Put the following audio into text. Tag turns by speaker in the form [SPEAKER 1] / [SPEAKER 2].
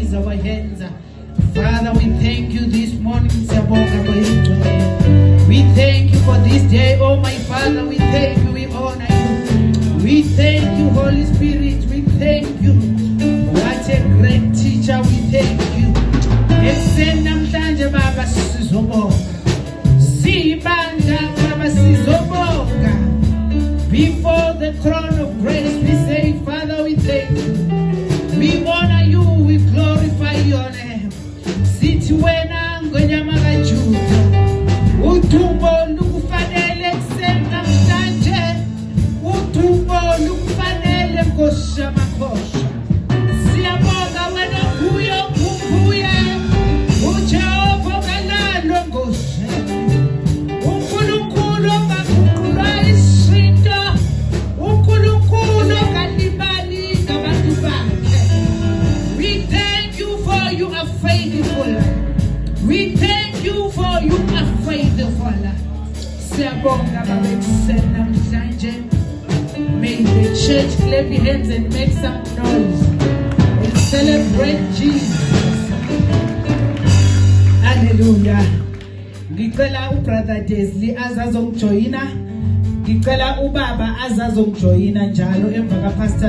[SPEAKER 1] raise our hands. Father, we thank you this morning. We thank you for this day, oh my Father. We thank you, we honor you. We thank you, Holy Spirit. We thank you. What a great teacher. We thank you. Baba sizobonga. Sibanda Baba sizobonga. Before the throne of grace, we say, Father, we thank you. We honor you, we glorify your name. Sitwena ngonyama kaJuda. Uthumbo lukufanele kusena mhlanje. Uthumbo lukufanele Nkosi yamakhosi. Siyabonga wena kuyo kubuye. Ujehova kalalo Nkosi. uNkulunkulu ongaguqulwa izinto. uNkulunkulu ongalibali ngabantu bakhe. We thank you for you are faithful. We thank you for you are faithful. Siyabonga Baba ekuseni namhlanje. May the church clap your hands and make some noise and celebrate Jesus. Hallelujah. Ngicela ubrother Desley azazongijoyina. Ngicela ubaba azazongijoyina njalo emva kaPastor